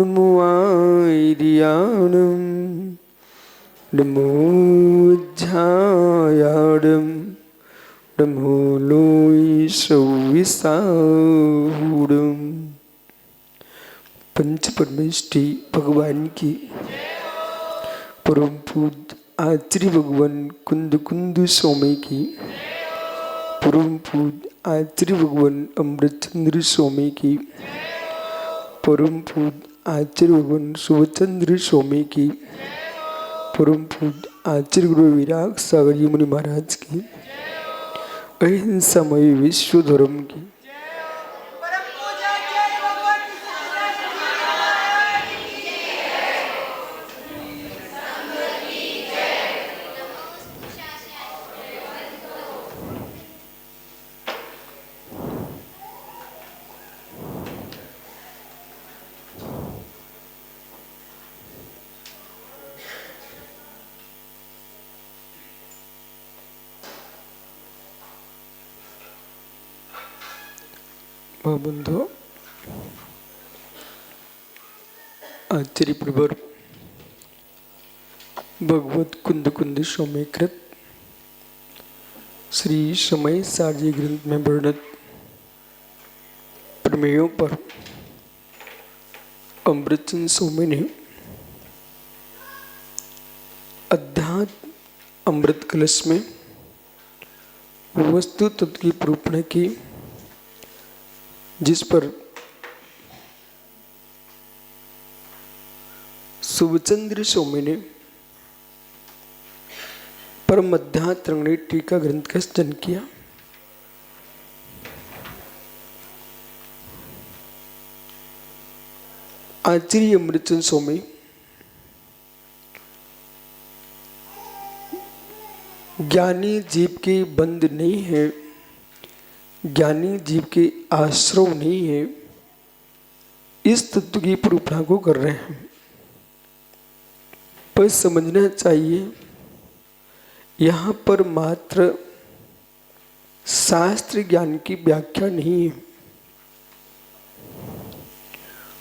नमो आर्याणं नमो ज्ञायाणं नमो लोई सविसाहुडं। पंच परमेष्टि भगवान की, परम पूज्य आचार्य भगवान कुंद कुंद स्वामी की, परम पूज्य आचार्य भगवान अमृतचंद्र स्वामी की, परम पूज्य आचार्य भगवान सुभचंद्र स्वामी की, परम पूज्य आचार्य गुरु विराग सागर जी मुनि महाराज की, अहिंसामय विश्व धर्म की। बंधु आचार्य प्रवर भगवत कुंद कुंद स्वामीकृत श्री समय सारजी ग्रंथ में वर्णित प्रमेयों पर अमृतचंद्र स्वामी ने अध्यात्म अमृत कलश में वस्तु तत्व की निरूपण की, जिस पर सुभचंद्र स्वामी ने परम अध्यात्म रंगणी टीका ग्रंथ का सृजन किया। आचार्य अमृतचंद्र स्वामी ज्ञानी जीव के बंद नहीं है, ज्ञानी जीव के आश्रव नहीं है, इस तत्व की निरूपण को कर रहे हैं। पर समझना चाहिए यहाँ पर मात्र शास्त्र ज्ञान की व्याख्या नहीं है।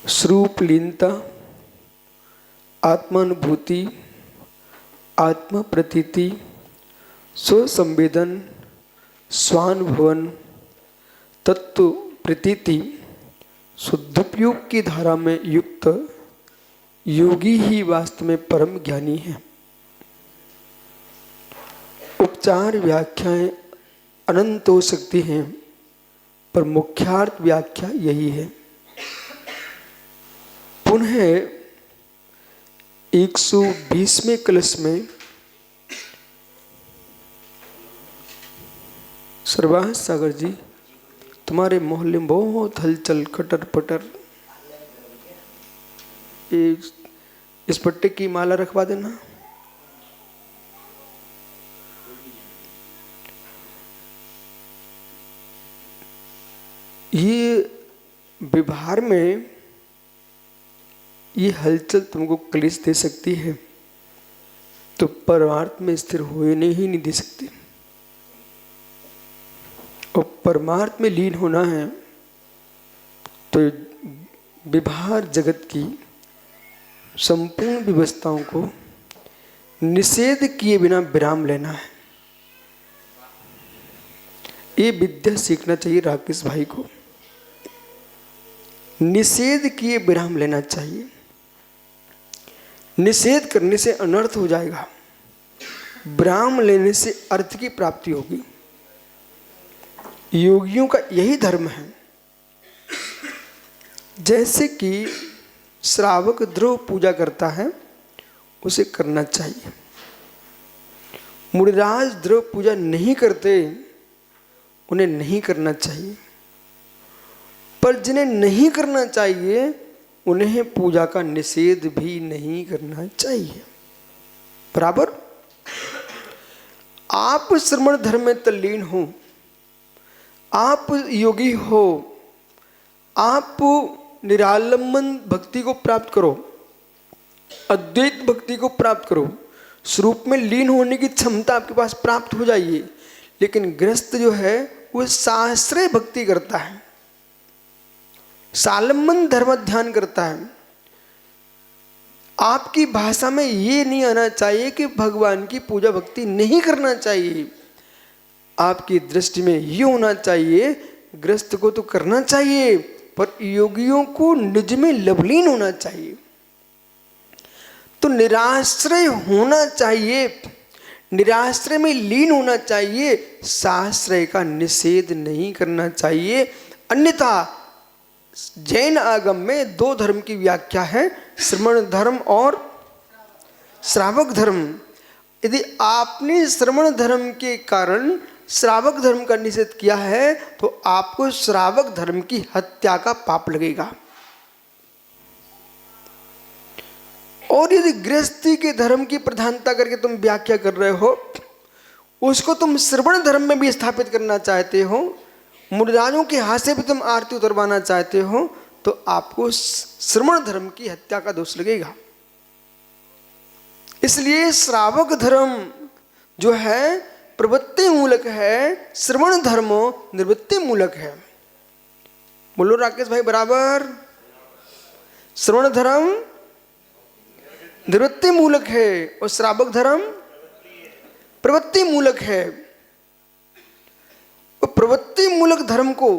स्वरूप लीनता, आत्मानुभूति, आत्मा प्रतीति, स्वसंवेदन, स्वानुभवन, तत्व प्रतीति, शुद्धोपयोग की धारा में युक्त योगी ही वास्तव में परम ज्ञानी है। उपचार व्याख्याएं अनंत हो सकती हैं, पर मुख्यार्थ व्याख्या यही है। पुनः 120वें कलश में सरवाह सागर जी, तुम्हारे मोहल्ले में बहुत हलचल खटर पटर, इस पट्टे की माला रखवा देना। ये व्यवहार में ये हलचल तुमको क्लेश दे सकती है, तो परमार्थ में स्थिर होने ही नहीं दे सकती। और परमार्थ में लीन होना है तो व्यवहार जगत की संपूर्ण व्यवस्थाओं को निषेध किए बिना विराम लेना है। ये विद्या सीखना चाहिए राकेश भाई को। निषेध किए विराम लेना चाहिए। निषेध करने से अनर्थ हो जाएगा, विराम लेने से अर्थ की प्राप्ति होगी। योगियों का यही धर्म है। जैसे कि श्रावक द्रव्य पूजा करता है, उसे करना चाहिए। मुनिराज द्रव्य पूजा नहीं करते, उन्हें नहीं करना चाहिए। पर जिन्हें नहीं करना चाहिए, उन्हें पूजा का निषेध भी नहीं करना चाहिए। बराबर। आप श्रमण धर्म में तल्लीन हो, आप योगी हो, आप निरालंबन भक्ति को प्राप्त करो, अद्वैत भक्ति को प्राप्त करो, स्वरूप में लीन होने की क्षमता आपके पास प्राप्त हो जाइए। लेकिन गृहस्थ जो है वो शास्त्रीय भक्ति करता है, सालंबन धर्म ध्यान करता है, आपकी भाषा में ये नहीं आना चाहिए कि भगवान की पूजा भक्ति नहीं करना चाहिए। आपकी दृष्टि में ये होना चाहिए, गृहस्थ को तो करना चाहिए पर योगियों को निज में लवलीन होना चाहिए। तो निराश्रय होना चाहिए, निराश्रय में लीन होना चाहिए, साश्रय का निषेध नहीं करना चाहिए। अन्यथा जैन आगम में दो धर्म की व्याख्या है, श्रमण धर्म और श्रावक धर्म। यदि आपने श्रमण धर्म के कारण श्रावक धर्म का निषेध किया है तो आपको श्रावक धर्म की हत्या का पाप लगेगा। और यदि गृहस्थी के धर्म की प्रधानता करके तुम व्याख्या कर रहे हो, उसको तुम श्रवण धर्म में भी स्थापित करना चाहते हो, मुर्दाजों के हाथ से भी तुम आरती उतरवाना चाहते हो, तो आपको श्रवण धर्म की हत्या का दोष लगेगा। इसलिए श्रावक धर्म जो है प्रवृत्ति मूलक है, श्रवण धर्म निवृत्ति मूलक है। बोलो राकेश भाई बराबर। श्रवण धर्म निवृत्ति मूलक है और श्रावक धर्म प्रवृत्ति मूलक है। और प्रवृत्ति मूलक धर्म को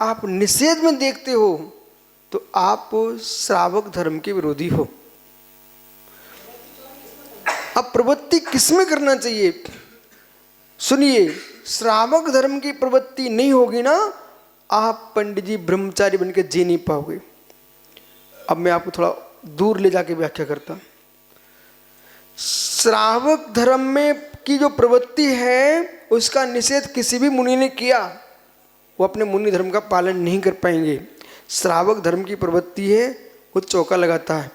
आप निषेध में देखते हो तो आप श्रावक धर्म के विरोधी हो। अब प्रवृत्ति किसमें करना चाहिए? सुनिए, श्रावक धर्म की प्रवृत्ति नहीं होगी ना, आप पंडित जी ब्रह्मचारी बनकर जी नहीं पाओगे। अब मैं आपको थोड़ा दूर ले जाके व्याख्या करता। श्रावक धर्म में की जो प्रवृत्ति है उसका निषेध किसी भी मुनि ने किया, वो अपने मुनि धर्म का पालन नहीं कर पाएंगे। श्रावक धर्म की प्रवृत्ति है, वो चौका लगाता है।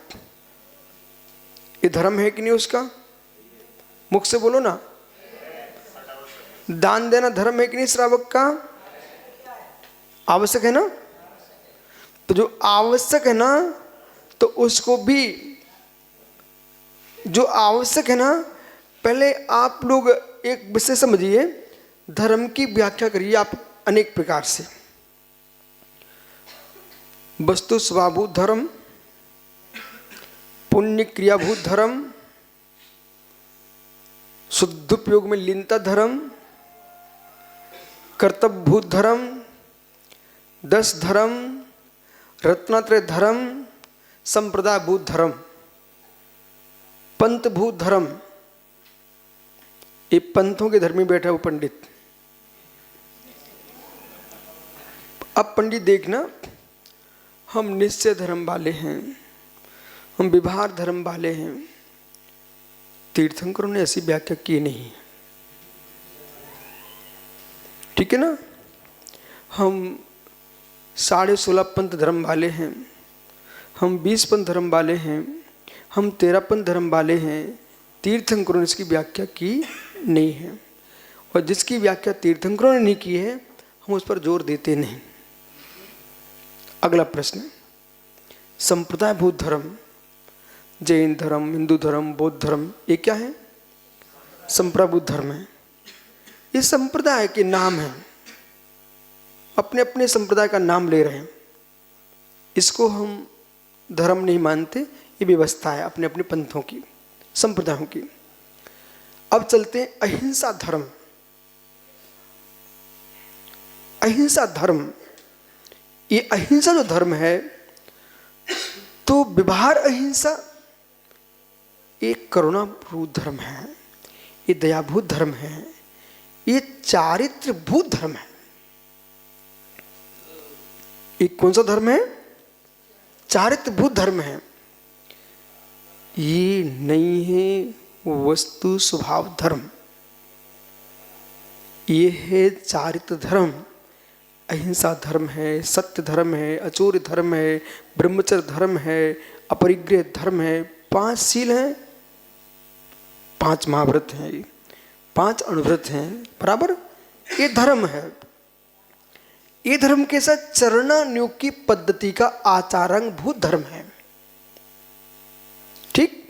ये धर्म है कि नहीं उसका? मुख से बोलो ना। दान देना धर्म है कि नहीं श्रावक का? आवश्यक है ना? तो जो आवश्यक है ना, तो उसको भी जो आवश्यक है ना, पहले आप लोग एक विषय समझिए। धर्म की व्याख्या करिए आप अनेक प्रकार से। वस्तु स्वभावभूत धर्म, पुण्य क्रियाभूत धर्म, शुद्धोपयोग में लीनता धर्म, कर्तव्यभूत धर्म, 10 धर्म, रत्नात्रय धर्म, संप्रदायभूत धर्म, पंथभूत धर्म। ये पंथों के धर्मी बैठा वो पंडित। अब पंडित देखना, हम निश्चय धर्म वाले हैं, हम व्यवहार धर्म वाले हैं। तीर्थंकरों ने ऐसी व्याख्या की नहीं, ठीक है ना। हम 16.5 पंथ धर्म वाले हैं, हम 20 पंथ धर्म वाले हैं, हम 13 पंथ धर्म वाले हैं। तीर्थंकरों ने इसकी व्याख्या की नहीं है, और जिसकी व्याख्या तीर्थंकरों ने नहीं की है हम उस पर जोर देते नहीं। अगला प्रश्न, संप्रदायभूत धर्म, जैन धर्म, हिंदू धर्म, बौद्ध धर्म, ये क्या है? संप्रदायभूत धर्म है। ये संप्रदाय के नाम है, अपने अपने संप्रदाय का नाम ले रहे हैं। इसको हम धर्म नहीं मानते, ये व्यवस्था है अपने अपने पंथों की, संप्रदायों की। अब चलते हैं अहिंसा धर्म। अहिंसा धर्म, ये अहिंसा जो धर्म है, तो व्यवहार अहिंसा ये करुणाभूत धर्म है, ये दयाभूत धर्म है, ये चारित्रभूत धर्म है। ये कौन सा धर्म है? चारित्रभूत धर्म है। ये नहीं है वस्तु स्वभाव धर्म, ये है चारित्र धर्म। अहिंसा धर्म है, सत्य धर्म है, अचूर्य धर्म है, ब्रह्मचर्य धर्म है, अपरिग्रह धर्म है, 5 शील हैं, 5 महाव्रत हैं, 5 अणुव्रत हैं, बराबर। ये धर्म है। ये धर्म के साथ चरणानुयोग की पद्धति का आचारांगभूत धर्म है, ठीक।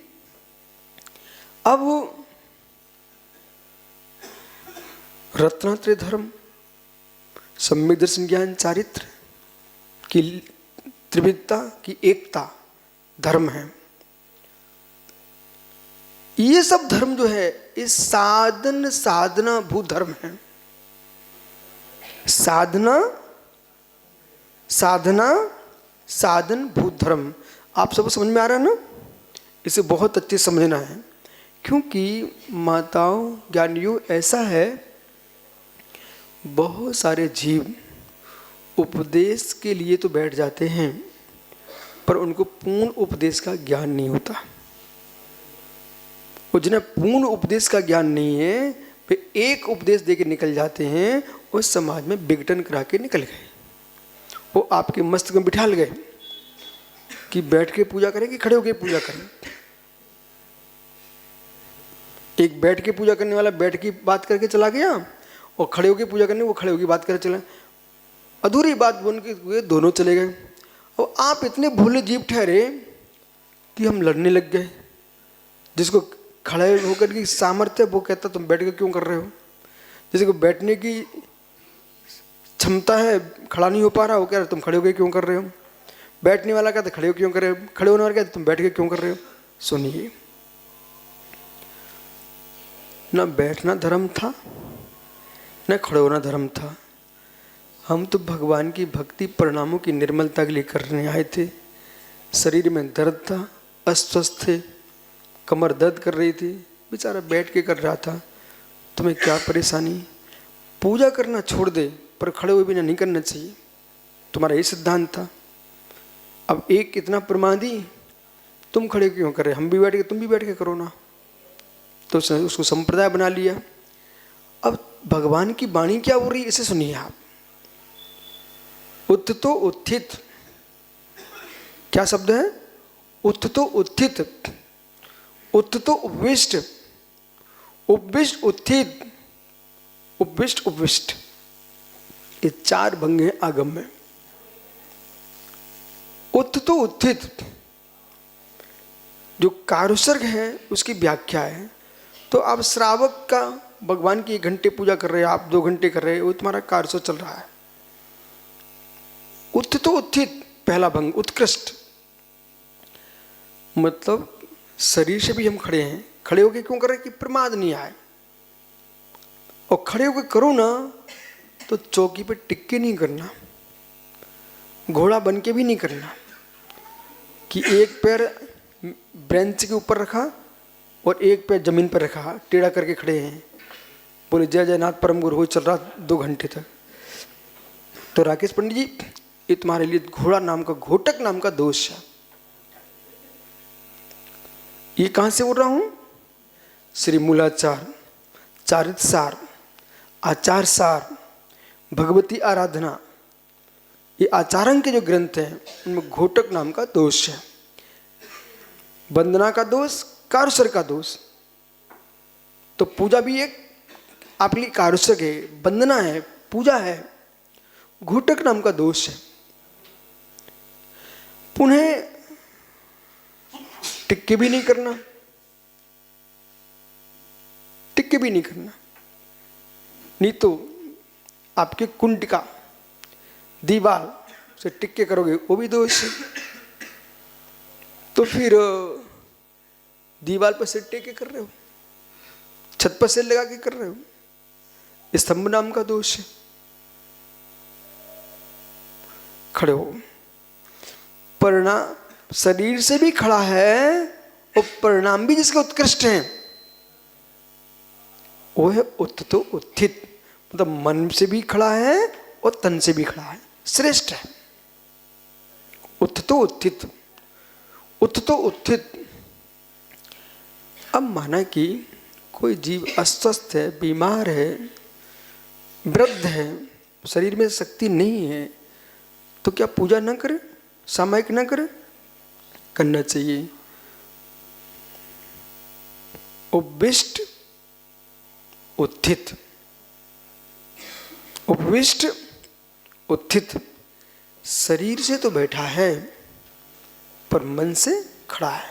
अब रत्नात्रय धर्म, सम्यक दर्शन ज्ञान चारित्र की त्रिविधता की एकता धर्म है। ये सब धर्म जो है ये साधन साधना भूत धर्म है। साधना साधना साधन भूत धर्म। आप सबको समझ में आ रहा है ना? इसे बहुत अच्छे समझना है, क्योंकि माताओं ज्ञानियों ऐसा है, बहुत सारे जीव उपदेश के लिए तो बैठ जाते हैं पर उनको पूर्ण उपदेश का ज्ञान नहीं होता। वो जिन्हें पूर्ण उपदेश का ज्ञान नहीं है वे एक उपदेश दे के निकल जाते हैं और समाज में विघटन करा के निकल गए। वो आपके मस्तक में बिठा गए कि बैठ के पूजा करें कि खड़े होकर पूजा करें। एक बैठ के पूजा करने वाला बैठ की बात करके चला गया और खड़े होकर पूजा करने वो खड़े होकर बात करके चला, अधूरी बात बोल के हुए दोनों चले गए। और आप इतने भोले जीव ठहरे कि हम लड़ने लग गए। जिसको खड़े होकर की सामर्थ्य वो कहता तुम बैठ के क्यों कर रहे हो, जिसे को बैठने की क्षमता है खड़ा नहीं हो पा रहा वो कह रहा तुम खड़े होकर क्यों कर रहे हो। बैठने वाला कहता खड़े हो क्यों कर रहे हो, खड़े होने वाला कहता तुम बैठ के क्यों कर रहे हो। सुनिए, ना बैठना धर्म था न खड़े होना धर्म था। हम तो भगवान की भक्ति परिणामों की निर्मलता के लिए करने आए थे। शरीर में दर्द था, अस्वस्थ थे, कमर दर्द कर रही थी, बेचारा बैठ के कर रहा था। तुम्हें क्या परेशानी, पूजा करना छोड़ दे पर खड़े हुए बिना नहीं करना चाहिए, तुम्हारा ये सिद्धांत था। अब एक इतना प्रमादी, तुम खड़े क्यों कर रहे, हम भी बैठ के तुम भी बैठ के करो ना। तो उसको संप्रदाय बना लिया। अब भगवान की वाणी क्या हो रही है इसे सुनिए आप। उत्थितो उत्थित, क्या शब्द है? उत्थितो उत्थित, उत्थितो उपविष्ट, उपविष्ट उत्थित, उपविष्ट उपविष्ट, ये चार भंग हैं आगम में। उत्थितो उत्थित जो कारुसर्ग है उसकी व्याख्या है। तो आप श्रावक का भगवान की 1 घंटे पूजा कर रहे हैं, आप 2 घंटे कर रहे हैं, वो तुम्हारा कारुसर्ग चल रहा है। उत्थितो उत्थित पहला भंग, उत्कृष्ट मतलब शरीर से भी हम खड़े हैं, खड़े होके क्यों कर रहे हैं कि प्रमाद नहीं आए। और खड़े होके करो ना तो चौकी पे टिक के नहीं करना, घोड़ा बन के भी नहीं करना कि एक पैर बेंच के ऊपर रखा और एक पैर जमीन पर रखा, टेढ़ा करके खड़े हैं, बोले जय जयनाथ परम गुरु हो चल रहा 2 घंटे तक। तो राकेश पंडित जी ये तुम्हारे लिए घोड़ा नाम का, घोटक नाम का दोष है। ये कहां से बोल रहा हूं? श्री मूलाचार, चारित्र सार, आचार सार, भगवती आराधना, ये आचारण के जो ग्रंथ हैं उनमें घोटक नाम का दोष है। वंदना का दोष, कारुसर का दोष। तो पूजा भी एक आपके लिए कारुसक है, वंदना है, पूजा है, घोटक नाम का दोष है। पुनः टिक्के भी नहीं करना, टिक्के भी नहीं करना, नहीं तो आपके कुंडिका दीवार से टिक्के करोगे वो भी दोष है। तो फिर दीवार पर से टिक्के कर रहे हो, छत पर से लगा के कर रहे हो, स्तंभ नाम का दोष है। खड़े हो, परिणाम शरीर से भी खड़ा है और परिणाम भी जिसके उत्कृष्ट हैं वो है उत्थितो उत्थित, मतलब मन से भी खड़ा है और तन से भी खड़ा है, श्रेष्ठ है। उत्थितो उत्थित, उत्थितो उत्थित। अब माना कि कोई जीव अस्वस्थ है, बीमार है, वृद्ध है, शरीर में शक्ति नहीं है, तो क्या पूजा न करे, सामायिक न करे? करना चाहिए। उपविष्ट उत्थित, उपविष्ट उत्थित, शरीर से तो बैठा है पर मन से खड़ा है।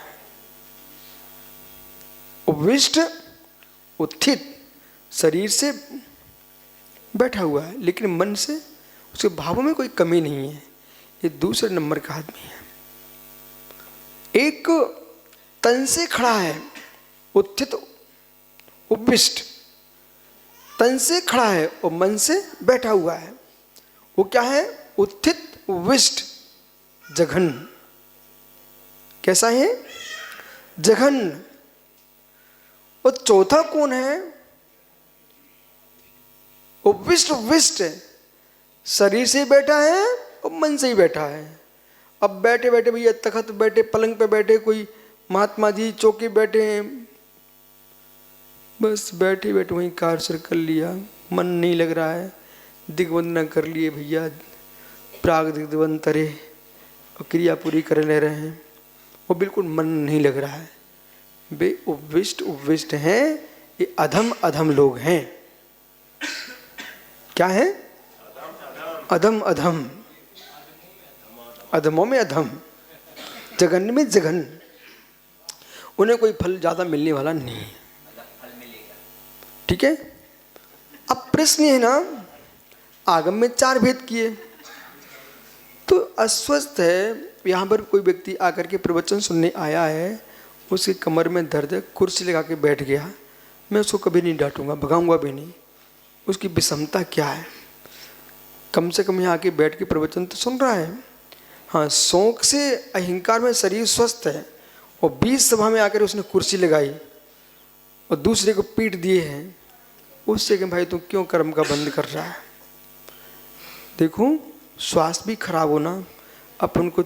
उपविष्ट उत्थित, शरीर से बैठा हुआ है लेकिन मन से उसके भावों में कोई कमी नहीं है, ये दूसरे नंबर का आदमी है। एक तन से खड़ा है, उत्थित उपविष्ट, तन से खड़ा है और मन से बैठा हुआ है। वो क्या है? उत्थित उपविष्ट जघन। कैसा है? जघन। और चौथा कौन है? उपविष्ट। उपविष्ट शरीर से बैठा है और मन से ही बैठा है। अब बैठे बैठे भैया तखत बैठे, पलंग पे बैठे, कोई महात्मा जी चौकी बैठे हैं, बस बैठे बैठे वहीं कार्य कर लिया, मन नहीं लग रहा है, दिग्वंदना कर लिए भैया, प्राग दिग्वंतरे और क्रिया पूरी कर ले रहे हैं, वो बिल्कुल मन नहीं लग रहा है। वे उपविष्ट उपविष्ट हैं, ये अधम अधम लोग हैं। क्या है? अधम अधम, अधमों में अधम, जघन में जघन। उन्हें कोई फल ज्यादा मिलने वाला नहीं है। ठीक है। अब प्रश्न है ना, आगम में 4 भेद किए, तो अस्वस्थ है, यहाँ पर कोई व्यक्ति आकर के प्रवचन सुनने आया है, उसकी कमर में दर्द है, कुर्सी लगा के बैठ गया, मैं उसको कभी नहीं डांटूंगा, भगाऊंगा भी नहीं। उसकी विषमता क्या है? कम से कम यहाँ आके बैठ के प्रवचन तो सुन रहा है। हाँ, शौक से अहंकार में शरीर स्वस्थ है और 20 सभा में आकर उसने कुर्सी लगाई और दूसरे को पीट दिए हैं, उससे कि भाई तू क्यों कर्म का बंद कर रहा है? देखो, स्वास्थ्य भी खराब होना, अपन को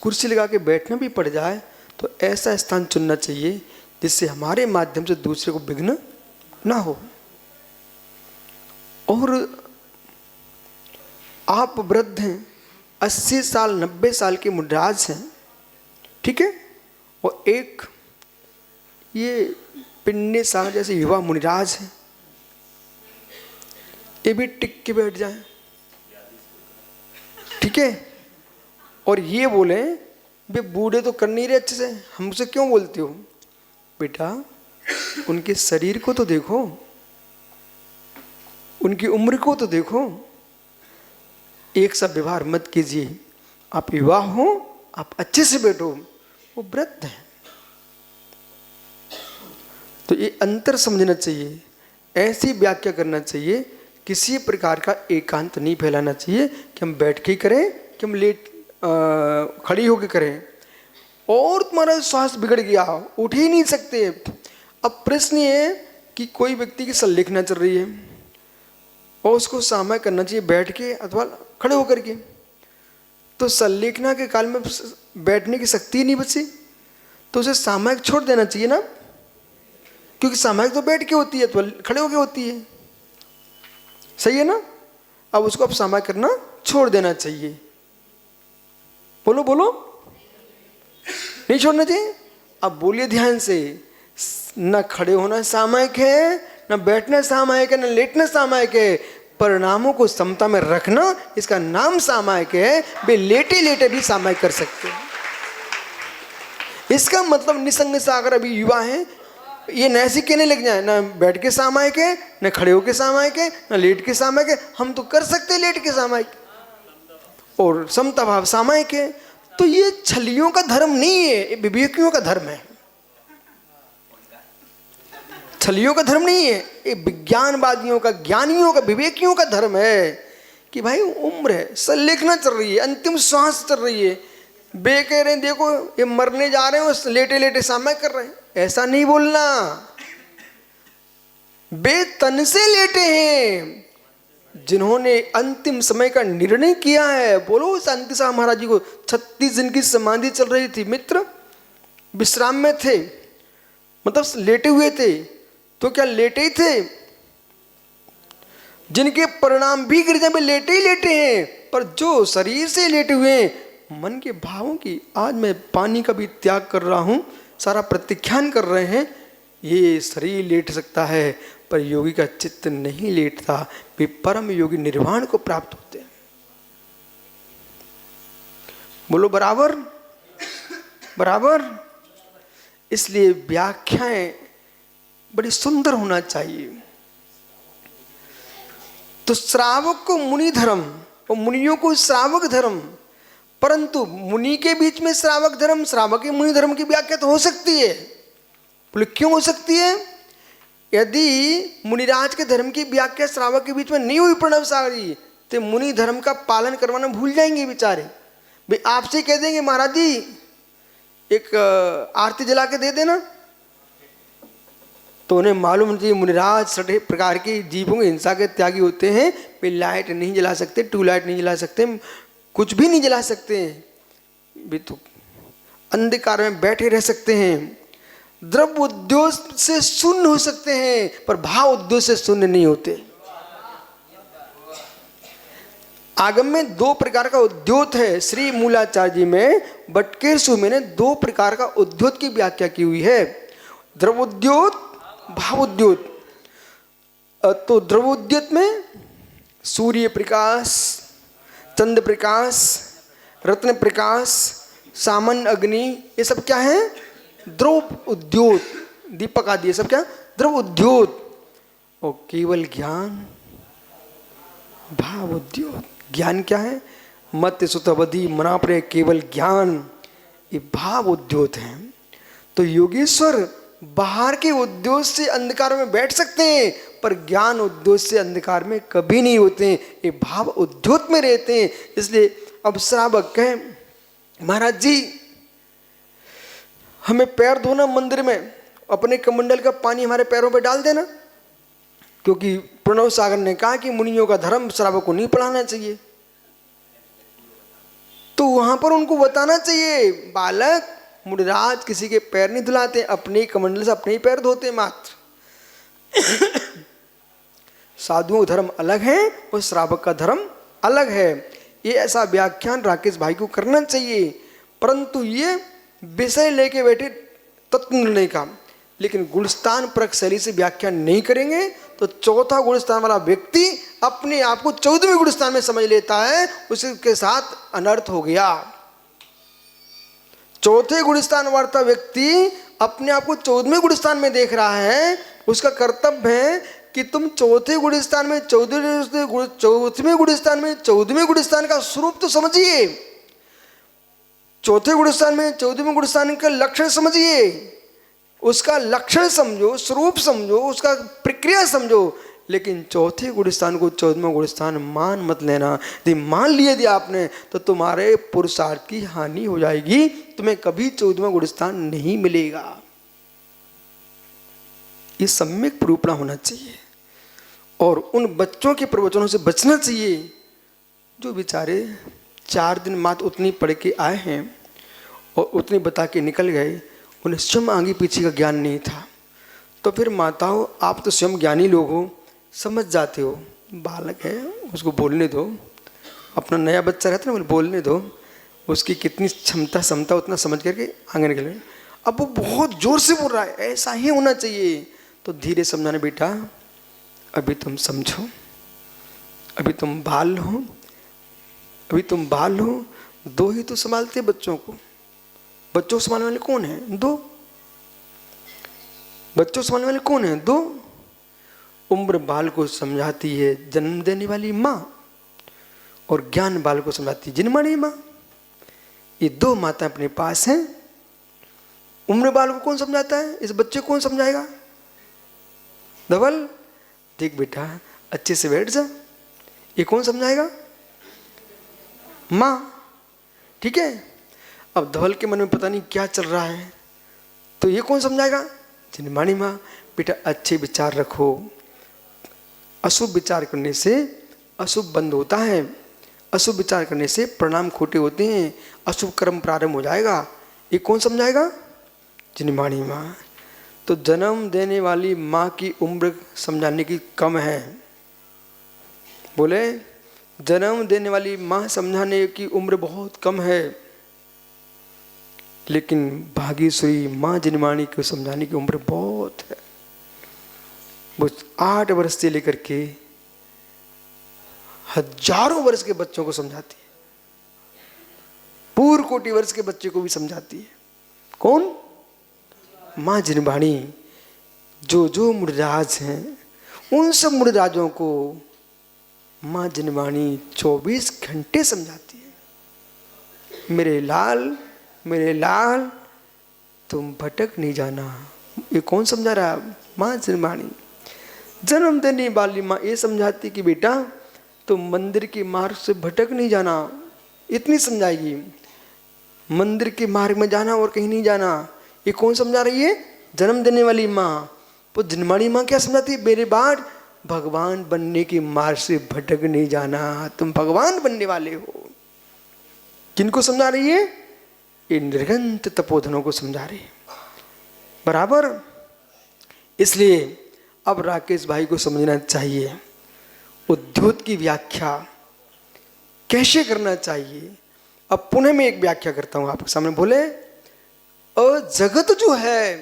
कुर्सी लगा के बैठना भी पड़ जाए, तो ऐसा स्थान चुनना चाहिए जिससे हमारे माध्यम से दूसरे को विघ्न ना हो। और आप वृद्ध हैं, 80 साल 90 साल के मुनिराज हैं, ठीक है, और एक ये पिन्ने साल जैसे युवा मुनिराज हैं, ये भी टिक के बैठ जाएं, ठीक है, और ये बोले वे बूढ़े तो कर नहीं रहे अच्छे से, हमसे क्यों बोलते हो? बेटा, उनके शरीर को तो देखो, उनकी उम्र को तो देखो। एक सा व्यवहार मत कीजिए। आप विवाह हो, आप अच्छे से बैठो, वो वृद्ध है। तो ये अंतर समझना चाहिए, ऐसी व्याख्या करना चाहिए। किसी प्रकार का एकांत नहीं फैलाना चाहिए कि हम बैठ के करें, कि हम खड़ी होकर करें और तुम्हारा स्वास्थ्य बिगड़ गया, उठ ही नहीं सकते। अब प्रश्न ये कि कोई व्यक्ति की संलेखना चल रही है और उसको सामय करना चाहिए बैठ के अथवा खड़े होकर के, तो संलेखना के काल में बैठने की शक्ति नहीं बची, तो उसे सामयिक छोड़ देना चाहिए ना, क्योंकि सामयिक तो बैठ के होती है, तो खड़े होके होती है, सही है ना। अब उसको अब सामयिक करना छोड़ देना चाहिए। बोलो बोलो, नहीं छोड़ना चाहिए। अब बोलिए ध्यान से, न खड़े होना सामयिक है, न बैठना सामयिक है, न लेटना सामयिक है, परिणामों को समता में रखना इसका नाम सामयिक है। वे लेटे लेटे भी सामयिक कर सकते हैं। इसका मतलब निसंग सागर अभी युवा हैं, ये न ऐसी कहने लग जाए, ना बैठ के सामयिक है, न खड़े होके सामयिक है, न लेट के सामयिक है। हम तो कर सकते हैं लेट के सामयिक, और समता भाव सामयिक है। तो ये छलियों का धर्म नहीं है, ये विवेकियों का धर्म है। छलियों का धर्म नहीं है, ये विज्ञानवादियों का, ज्ञानियों का, विवेकियों का धर्म है कि भाई उम्र है, संलेखना चल रही है, अंतिम श्वास चल रही है, बे कह रहे हैं देखो ये मरने जा रहे हैं, लेटे लेटे सामय कर रहे हैं। ऐसा नहीं बोलना, बे तन से लेटे हैं, जिन्होंने अंतिम समय का निर्णय किया है। बोलो शांति साहब महाराज जी को 36 दिन की समाधि चल रही थी, मित्र विश्राम में थे, मतलब लेटे हुए थे, तो क्या लेटे ही थे? जिनके परिणाम भी गिरजा में लेटे ही लेटे हैं, पर जो शरीर से लेटे हुए हैं, मन के भावों की, आज मैं पानी का भी त्याग कर रहा हूं, सारा प्रत्याख्यान कर रहे हैं, ये शरीर लेट सकता है पर योगी का चित्त नहीं लेटता। वे परम योगी निर्वाण को प्राप्त होते हैं। बोलो बराबर बराबर। इसलिए व्याख्याएं बड़ी सुंदर होना चाहिए। तो श्रावक को मुनि धर्म और मुनियों को श्रावक धर्म, परंतु मुनि के बीच में श्रावक धर्म, श्रावक के मुनि धर्म की व्याख्या तो हो सकती है, बोले क्यों हो सकती है? यदि मुनिराज के धर्म की व्याख्या श्रावक के बीच में नहीं हुई प्रणव सागरी, तो मुनि धर्म का पालन करवाना भूल जाएंगे बेचारे। भाई आपसे कह देंगे महाराज जी एक आरती जला के दे देना, तो उन्हें मालूम नहीं मुनिराज सटे प्रकार की जीवों के हिंसा के त्यागी होते हैं। वे लाइट नहीं जला सकते, ट्यूबलाइट नहीं जला सकते, कुछ भी नहीं जला सकते, वे तो अंधकार में बैठे रह सकते हैं। द्रव्य उद्योग से शून्य हो सकते हैं पर भाव उद्योग से शून्य नहीं होते। आगम में दो प्रकार का उद्योत है। श्री मूलाचार्य जी में बटकेर सुमे ने दो प्रकार का उद्योत की व्याख्या की हुई है, द्रवोद्योत, भावोद्योत। तो द्रवोद्योत में सूर्य प्रकाश, चंद्र प्रकाश, रत्न प्रकाश, सामान्य अग्नि, ये सब क्या है? द्रव उद्योत। दीपक आदि ये सब क्या? द्रव उद्योत। और केवल ज्ञान भाव उद्योत। ज्ञान क्या है? मत्य सुतवधि मनाप्रे केवल ज्ञान, ये भाव उद्योत है। तो योगेश्वर बाहर के उद्योग से अंधकार में बैठ सकते हैं पर ज्ञान उद्योग से अंधकार में कभी नहीं होते हैं, ये भाव उद्योग में रहते हैं। इसलिए अब श्रावक कहे महाराज जी हमें पैर धोना मंदिर में, अपने कमंडल का पानी हमारे पैरों पे डाल देना, क्योंकि प्रणव सागर ने कहा कि मुनियों का धर्म श्रावक को नहीं पढ़ाना चाहिए। तो वहां पर उनको बताना चाहिए बालक मुनिराज किसी के पैर नहीं धुलाते, अपने कमंडल से अपने ही पैर धोते मात्र। साधुओं का धर्म अलग है और श्रावक का धर्म अलग है। ये ऐसा व्याख्यान राकेश भाई को करना चाहिए, परंतु ये विषय लेके बैठे तत्व निर्णय का, लेकिन गुणस्थान परक शैली से व्याख्यान नहीं करेंगे तो चौथा गुणस्थान वाला व्यक्ति अपने आप को 14वें गुणस्थान में समझ लेता है, उसके साथ अनर्थ हो गया। चौथे गुणस्थान वाला व्यक्ति अपने आप को 14वें गुणस्थान में देख रहा है, उसका कर्तव्य है कि तुम चौथे गुणस्थान में 14वें गुणस्थान में 14वें गुणस्थान का स्वरूप तो समझिए, चौथे गुणस्थान में 14वें गुणस्थान का लक्षण समझिए, उसका लक्षण समझो, स्वरूप समझो, उसका प्रक्रिया समझो, लेकिन चौथे गुणस्थान को 14वां गुणस्थान मान मत लेना। यदि मान लिए यदि आपने तो तुम्हारे पुरुषार्थ की हानि हो जाएगी, तुम्हें कभी 14वां गुणस्थान नहीं मिलेगा। ये सम्यक प्रूपणा होना चाहिए और उन बच्चों के प्रवचनों से बचना चाहिए जो बेचारे 4 दिन मात्र उतनी पढ़ के आए हैं और उतनी बता के निकल गए, उन्हें स्वयं आगे पीछे का ज्ञान नहीं था। तो फिर माताओं आप तो स्वयं ज्ञानी लोग हो, समझ जाते हो, बालक है उसको बोलने दो, अपना नया बच्चा रहता है ना बोलने दो, उसकी कितनी क्षमता उतना समझ करके आगे निकले। अब वो बहुत जोर से बोल रहा है, ऐसा ही होना चाहिए, तो धीरे समझाना बेटा अभी तुम समझो, अभी तुम बाल हो, अभी तुम बाल हो, 2 ही तो संभालते बच्चों को, बच्चों को संभालने वाले कौन है? 2 बच्चों को संभालने वाले कौन है? 2 उम्र बाल को समझाती है जन्म देने वाली माँ और ज्ञान बाल को समझाती है जिनमानी माँ। ये 2 माता अपने पास हैं। उम्र बाल को कौन समझाता है? इस बच्चे को कौन समझाएगा? धवल देख बेटा अच्छे से बैठ जा, ये कौन समझाएगा? माँ। ठीक है, अब धवल के मन में पता नहीं क्या चल रहा है, तो ये कौन समझाएगा? जिनमानी माँ। बेटा अच्छे विचार रखो, अशुभ विचार करने से अशुभ बंद होता है, अशुभ विचार करने से परिणाम खोटे होते हैं, अशुभ कर्म प्रारंभ हो जाएगा। ये कौन समझाएगा? जिनमानी माँ। तो जन्म देने वाली माँ की उम्र समझाने की कम है। बोले जन्म देने वाली माँ समझाने की उम्र बहुत कम है, लेकिन भागीश्वरी माँ जिनमानी को समझाने की उम्र बहुत है। वो 8 वर्ष से लेकर के हजारों वर्ष के बच्चों को समझाती है, पूर्व कोटि वर्ष के बच्चे को भी समझाती है। कौन? माँ जिनवाणी। जो मुनिराज हैं उन सब मुनिराजों को माँ जिनवाणी 24 घंटे समझाती है। मेरे लाल तुम भटक नहीं जाना, ये कौन समझा रहा है? माँ श्रीवाणी जन्म देने वाली माँ ये समझाती कि बेटा तुम मंदिर के मार्ग से भटक नहीं जाना, इतनी समझाएगी। मंदिर के मार्ग में जाना और कहीं नहीं जाना। ये कौन समझा रही है? जन्म देने वाली माँ। तो जन्मानी माँ क्या समझाती है? मेरे बाद भगवान बनने के मार्ग से भटक नहीं जाना, तुम भगवान बनने वाले हो। किनको समझा रही है? ये निर्गंत तपोधनों को समझा रही है। बराबर। इसलिए अब राकेश भाई को समझना चाहिए उद्योत की व्याख्या कैसे करना चाहिए। अब पुनः मैं एक व्याख्या करता हूं आपके सामने। बोले जगत जो है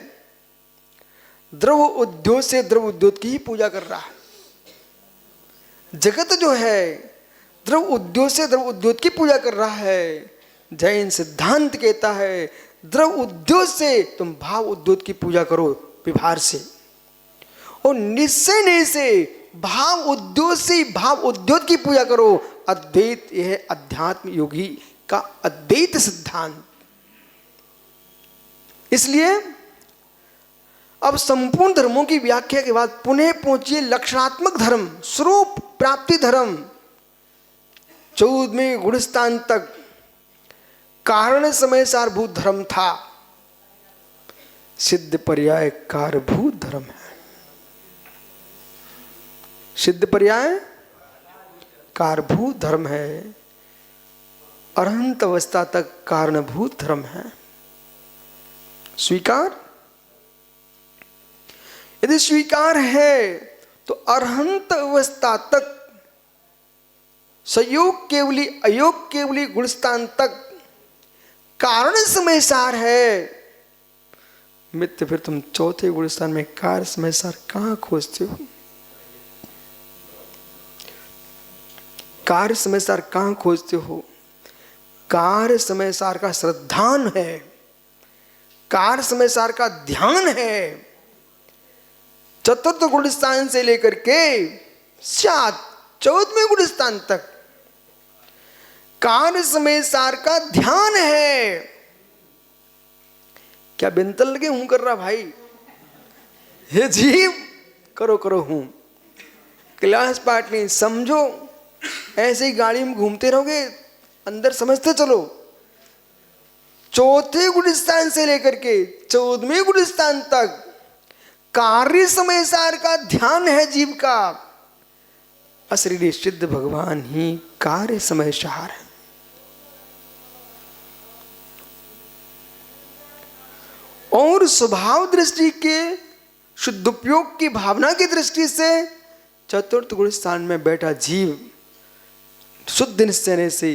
द्रव उद्योत से द्रव उद्योत की ही पूजा कर रहा है। जगत जो है द्रव उद्योत से द्रव उद्योत की पूजा कर रहा है। जैन सिद्धांत कहता है द्रव उद्योत से तुम भाव उद्योत की पूजा करो व्यवहार से, और निश्चय नहीं से भाव उद्योत से भाव उद्योत की पूजा करो। अद्वैत यह अध्यात्म योगी का अद्वैत सिद्धांत। इसलिए अब संपूर्ण धर्मों की व्याख्या के बाद पुनः पहुंचिए लक्षणात्मक धर्म, स्वरूप प्राप्ति धर्म। 14वें गुणस्थान तक कारण समय सारभूत धर्म था, सिद्ध पर्याय कारभूत धर्म है। सिद्ध पर्याय कारभूत धर्म है, अरहंत अवस्था तक कारणभूत धर्म है। स्वीकार? यदि स्वीकार है तो अरहंत अवस्था तक संयोग केवली अयोग केवली गुणस्थान तक कारण समय सार है। मित्र फिर तुम चौथे गुणस्थान में कार्य समय सार कहां खोजते हो? कार्य समय सार कहां खोजते हो? कार्य समय सार का श्रद्धान है, कार्य समय सार का ध्यान है। चतुर्थ गुणस्थान से लेकर के 14वें गुणस्थान तक कार्य समय सार का ध्यान है। क्या बिंतल लगे हूं कर रहा भाई? हे जीव करो करो हूं क्लास पार्ट नहीं समझो। ऐसे ही गाड़ी में घूमते रहोगे, अंदर समझते चलो। चौथे गुणस्थान से लेकर के 14वें गुणस्थान तक कार्य समय सार का ध्यान है जीव का। अशरीरी सिद्ध भगवान ही कार्य समय सार है। और स्वभाव दृष्टि के शुद्धोपयोग की भावना की दृष्टि से चतुर्थ गुण स्थान में बैठा जीव शुद्ध निश्चय से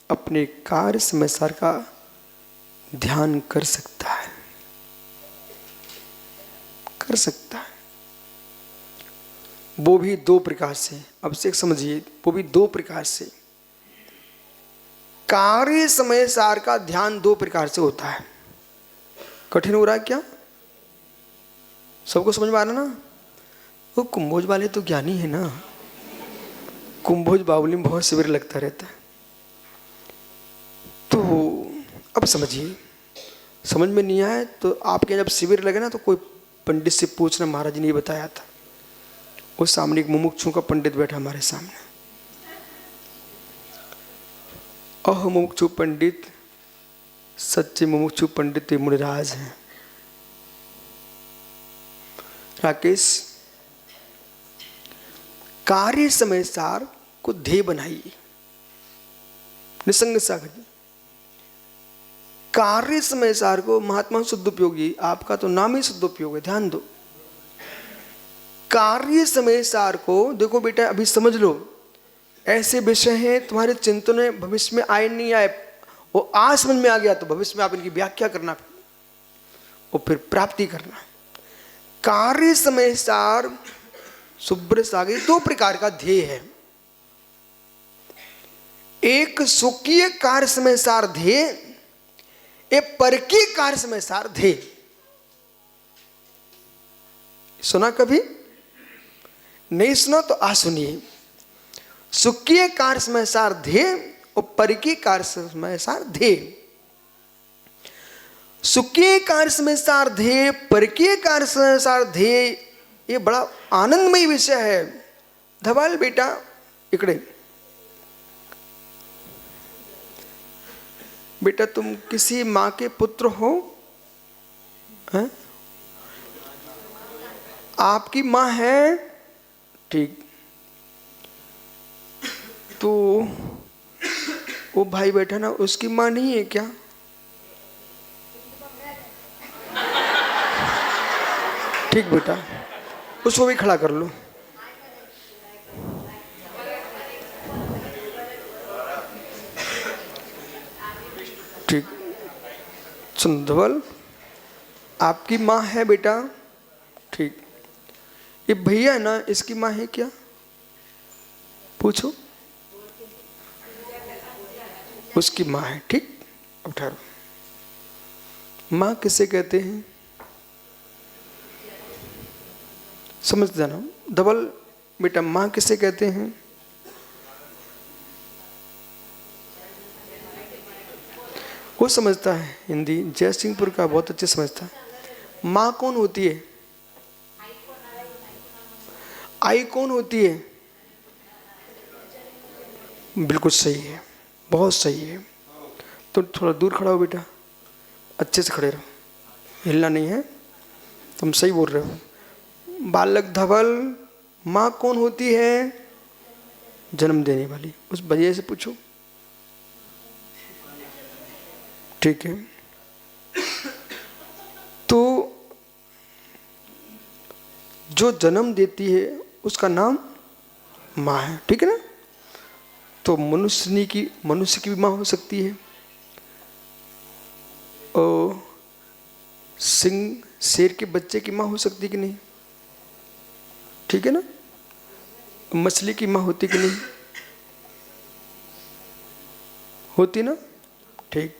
अपने कार्य समय सार का ध्यान कर सकता है, कर सकता है। वो भी दो प्रकार से। अब से समझिए, वो भी दो प्रकार से। कार्य समय सार का ध्यान दो प्रकार से होता है। कठिन हो रहा है क्या? सबको समझ में आ रहा ना? वो कुंभोज वाले तो ज्ञानी है ना। कुंभोज बावली में बहुत शिविर लगता रहता है। तो अब समझिए, समझ में नहीं आए तो आपके जब शिविर लगे ना तो कोई पंडित से पूछना, महाराज जी ने ये बताया था। उस सामने एक मुमुक्षु का पंडित बैठा हमारे सामने। मुमुक्षु पंडित, सच्चे मुमुक्षु पंडित मुनिराज हैं। राकेश, कार्य समय सार को ध्येय बनाइए। निसंग सागर जी, कार्य समय सार को महात्मा शुद्धोपयोगी, आपका तो नाम ही शुद्धोपयोग है, ध्यान दो। कार्य समय सार को देखो बेटा, अभी समझ लो। ऐसे विषय हैं तुम्हारे चिंतन में भविष्य में आए नहीं आए, वो आज समझ में आ गया तो भविष्य में आप इनकी व्याख्या करना और फिर प्राप्ति करना। कार्य समय सार शुभ्र सागर दो प्रकार का ध्येय है। एक सुखीय कार्य समय सार ध्येय, एक परकीय कार्य समय सार ध्येय। सुना कभी? नहीं सुना तो आ सुनिए। सुखीय कार्य समय सार ध्येय और परकीय कार्य समय सार ध्येय। सुखीय कार्य में सार्धेय, परकीय कार्य में सार्धेय, ये बड़ा आनंदमय विषय है। धवल बेटा इकडे, बेटा तुम किसी माँ के पुत्र हो? हैं? आपकी माँ है, ठीक। तो वो भाई बैठा ना, उसकी माँ नहीं है क्या? ठीक बेटा, उसको भी खड़ा कर लो। ठीक, सुन धवल, आपकी माँ है बेटा, ठीक। ये भैया है ना, इसकी माँ है क्या? पूछो। उसकी माँ है, ठीक। अब ठहरो, माँ किसे कहते हैं समझ जाना। धवल बेटा, माँ किसे कहते हैं? वो समझता है हिंदी, जयसिंहपुर का बहुत अच्छे समझता है। माँ कौन होती है? आई कौन होती है? बिल्कुल सही है, बहुत सही है। तो थोड़ा दूर खड़ा हो बेटा, अच्छे से खड़े रहो, हिलना नहीं है। तुम सही बोल रहे हो। बालक धवल, माँ कौन होती है? जन्म देने वाली। उस भैया से पूछो, ठीक है। तो जो जन्म देती है उसका नाम माँ है, ठीक है ना। तो मनुष्य की भी माँ हो सकती है, और सिंह शेर के बच्चे की माँ हो सकती है कि नहीं? ठीक है ना। मछली की माँ होती कि नहीं? होती ना, ठीक।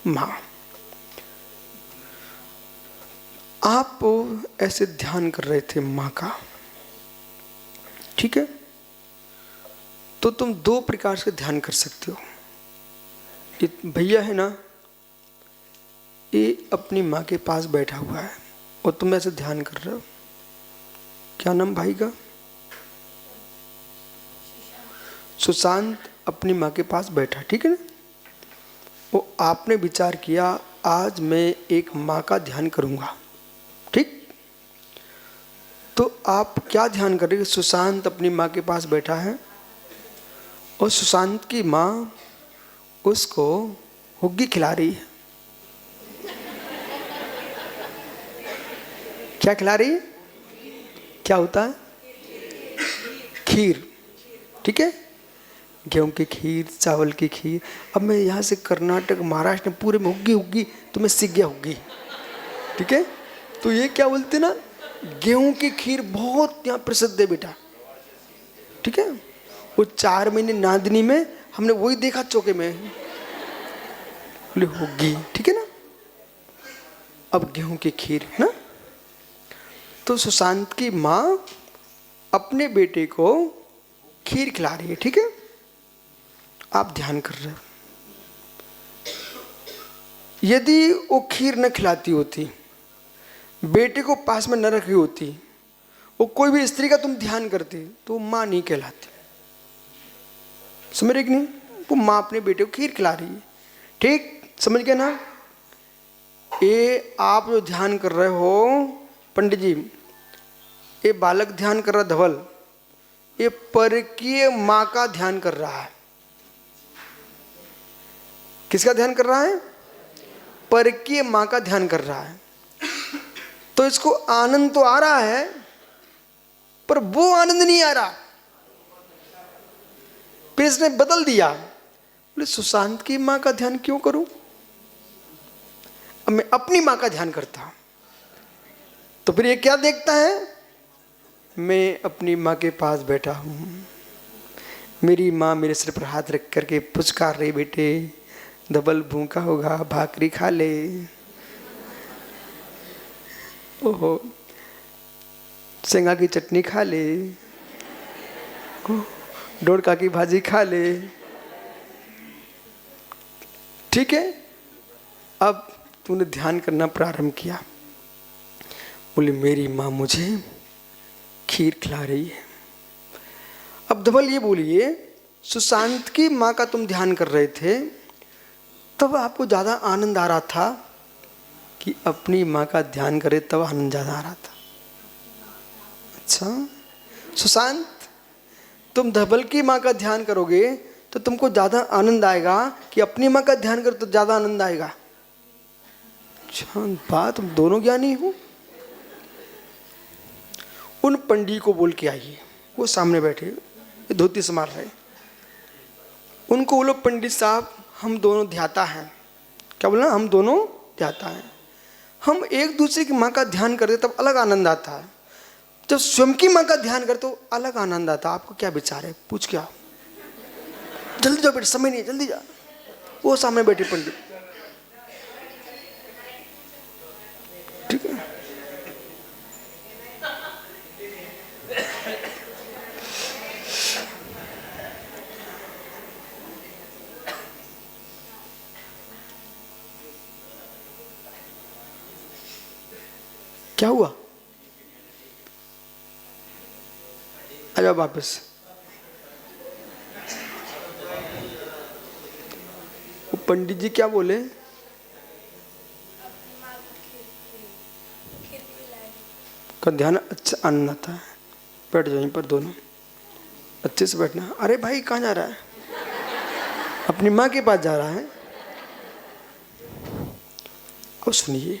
माँ, आप ऐसे ध्यान कर रहे थे माँ का, ठीक है। तो तुम दो प्रकार से ध्यान कर सकते हो। ये भैया है ना, ये अपनी माँ के पास बैठा हुआ है और तुम ऐसे ध्यान कर रहे हो। क्या नाम भाई का? सुशांत अपनी माँ के पास बैठा, ठीक है ना। वो आपने विचार किया आज मैं एक माँ का ध्यान करूंगा, ठीक। तो आप क्या ध्यान कर रहे हैं? सुशांत अपनी माँ के पास बैठा है और सुशांत की माँ उसको हुग्गी खिला रही है। क्या खिला रही है? क्या होता है? खीर, ठीक है। गेहूं की खीर, चावल की खीर। अब मैं यहाँ से कर्नाटक, महाराष्ट्र में पूरे में हुग्गी हुग्गी, तो मैं सीख गया हुग्गी, ठीक है। तो ये क्या बोलते ना, गेहूं की खीर बहुत यहाँ प्रसिद्ध है बेटा, ठीक है। वो 4 महीने नांदनी में हमने वही देखा चौके में, बोले हुग्गी, ठीक है ना। अब गेहूं की खीर है ना। तो सुशांत की माँ अपने बेटे को खीर खिला रही है, ठीक है। आप ध्यान कर रहे हो। यदि वो खीर न खिलाती होती, बेटे को पास में न रखी होती, वो कोई भी स्त्री का तुम ध्यान करते, तो माँ नहीं कहलाती। समझ रहे कि नहीं? वो माँ अपने बेटे को खीर खिला रही है, ठीक। समझ गए ना। ये आप जो ध्यान कर रहे हो पंडित जी, ये बालक ध्यान कर रहा धवल, ये परकीय माँ का ध्यान कर रहा है। किसका ध्यान कर रहा है? परकीय माँ का ध्यान कर रहा है। तो इसको आनंद तो आ रहा है, पर वो आनंद नहीं आ रहा। फिर इसने बदल दिया, बोले सुशांत की माँ का ध्यान क्यों करूं, अब मैं अपनी माँ का ध्यान करता। तो फिर ये क्या देखता है, मैं अपनी माँ के पास बैठा हूं, मेरी माँ मेरे सिर पर हाथ रख करके पुचकार रही, बेटे धवल भूखा होगा, भाकरी खा ले। ओहो, शेंगा की चटनी खा ले, डोड़का की भाजी खा ले, ठीक है। अब तूने ध्यान करना प्रारंभ किया। बोले मेरी माँ मुझे खीर खिला रही है। अब धवल ये बोलिए, सुशांत की माँ का तुम ध्यान कर रहे थे, तब आपको ज़्यादा आनंद आ रहा था कि अपनी माँ का ध्यान करे तब आनंद ज़्यादा आ रहा था? अच्छा सुशांत, तुम धवल की माँ का ध्यान करोगे तो तुमको ज़्यादा आनंद आएगा कि अपनी माँ का ध्यान करो तो ज़्यादा आनंद आएगा? अच्छा बात, तुम दोनों ज्ञानी हो। उन पंडित को बोल के आइए, वो सामने बैठे धोती संभाल रहे। उनको बोलो पंडित साहब हम दोनों ध्याता हैं। क्या बोला? हम दोनों ध्याता हैं। हम एक दूसरे की माँ का ध्यान करते तब अलग आनंद आता है, जब स्वयं की माँ का ध्यान करते तो अलग आनंद आता। आपको क्या विचार है? पूछ क्या? जल्दी जाओ बेटे, समय नहीं है, जल्दी जा। वो सामने बैठे पंडित। ठीक है, क्या हुआ? आ जाओ वापस। वो पंडित जी क्या बोले? का ध्यान अच्छा आनंद आता है। बैठ जाओ यहीं पर दोनों, अच्छे से बैठना। अरे भाई कहाँ जा रहा है? अपनी माँ के पास जा रहा है। अब सुनिए,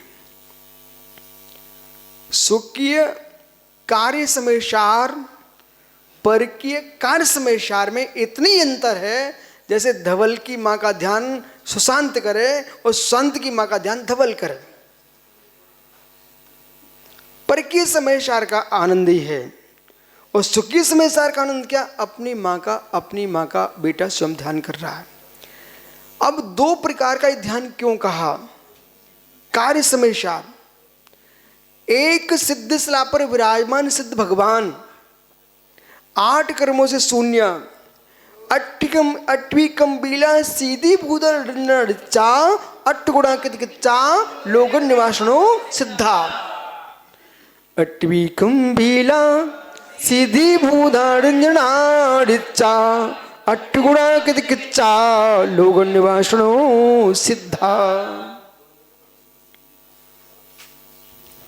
स्वकीय कार्य समयसार परकीय कार्य समयसार में इतनी अंतर है जैसे धवल की माँ का ध्यान सुशांत करे और सुशांत की माँ का ध्यान धवल करे। परकीय समयसार का आनंद ही है और सुखी समयसार का आनंद क्या? अपनी माँ का बेटा स्वयं ध्यान कर रहा है। अब दो प्रकार का ध्यान क्यों कहा? कार्य समयसार, एक सिद्ध शिला पर विराजमान सिद्ध भगवान, 8 कर्मों से शून्य, अट्वी कंबीला सीधी भूदर चा, 8 गुणा कितकिच्चा लोगन निवासनो सिद्धा। अट्वी कंबीला सीधी भूदरंजना 8 गुणा कितकिच्चा लोगन निवासनो सिद्धा।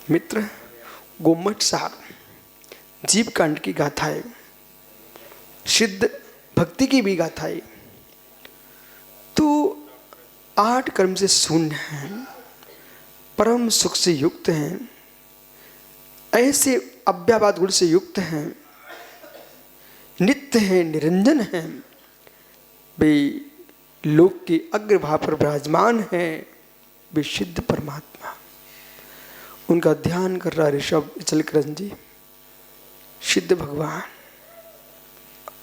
मित्र, गोमट साहब जीव कांड की गाथाएं, सिद्ध भक्ति की भी गाथाएं तो 8 कर्म से शून्य हैं, परम सुख से युक्त हैं, ऐसे अव्यापाद गुण से युक्त हैं, नित्य हैं, निरंजन हैं, वे लोक के अग्रभाग पर विराजमान हैं, वे सिद्ध परमात्मा। उनका ध्यान कर रहा ऋषभ इचलकरंजी जी, सिद्ध भगवान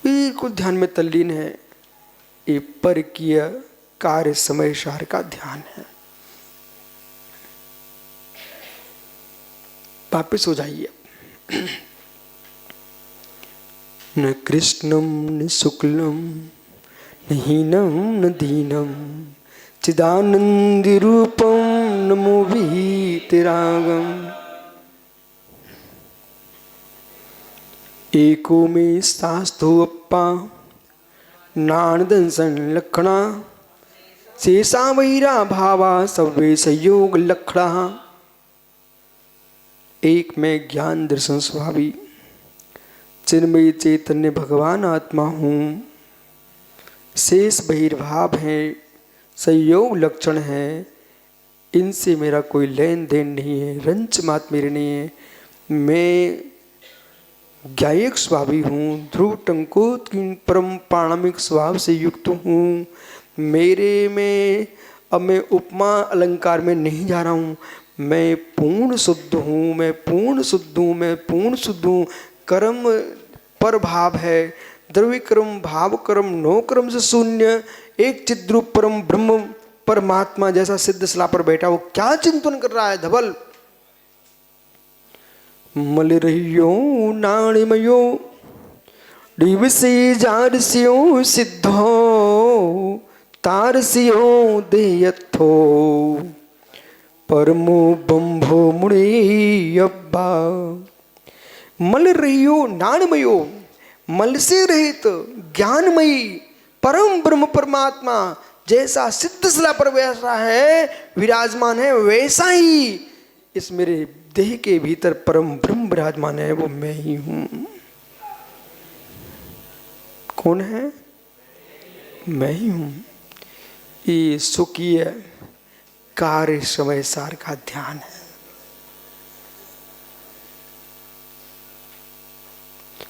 बिल्कुल ध्यान में तल्लीन है। ये परकीय कार्य समयसार का ध्यान है। वापिस हो जाइए। न कृष्णम न शुक्लम न हीनम न दीनम चिदानंद रूपम नमो वीतरागम। एको में शास्तो अप्पा नानदन संलक्षणा शेषा वैरा भावा सवे संयोग लक्षणा। एक में ज्ञान दर्शन स्वाभावी चिन्मय चैतन्य भगवान आत्मा हूँ, शेष बहिर्भाव है, संयोग लक्षण है, इनसे मेरा कोई लेन देन नहीं है, रंच मात मेरे नहीं है। मैं ज्ञायक स्वभावी हूँ, ध्रुव टंकोत परम पाणमिक स्वभाव से युक्त हूँ। मेरे में अब मैं उपमा अलंकार में नहीं जा रहा हूँ। मैं पूर्ण शुद्ध हूँ, मैं पूर्ण शुद्ध हूँ, मैं पूर्ण शुद्ध हूँ। कर्म पर भाव है, द्रव्य कर्म भाव कर्म नो कर्म से शून्य, एक चिद्रूप परम ब्रह्म परमात्मा जैसा सिद्ध शिला पर बैठा वो क्या चिंतन कर रहा है धवल? मल रहियो नाणिमयो दिवसी जारसियो सिद्धो तारसियो देयथो परमो बंभो मुड़े अब्बा। मल रहियो नाणमयो, मल से रहित ज्ञानमयी परम ब्रह्म परमात्मा जैसा सिद्ध शिला पर वैसा है विराजमान है, वैसा ही इस मेरे देह के भीतर परम ब्रह्म विराजमान है, वो मैं ही हूं। कौन है? मैं ही हूं। ये सुखीय कार्य समय सार का ध्यान है।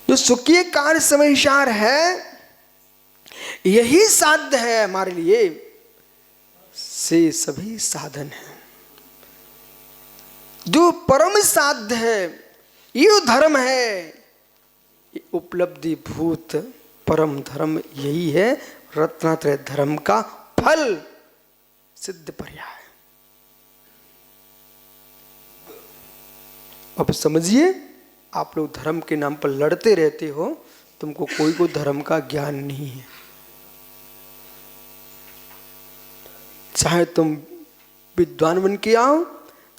जो सुखीय कार्य समय सार है, यही साध्य है हमारे लिए, से सभी साधन है। जो परम साध्य है, ये धर्म है, ये उपलब्धि भूत परम धर्म यही है, रत्नात्रय धर्म का फल सिद्ध पर्याय। अब समझिए, आप लोग धर्म के नाम पर लड़ते रहते हो, तुमको कोई को धर्म का ज्ञान नहीं है। चाहे तुम विद्वान बन के आओ,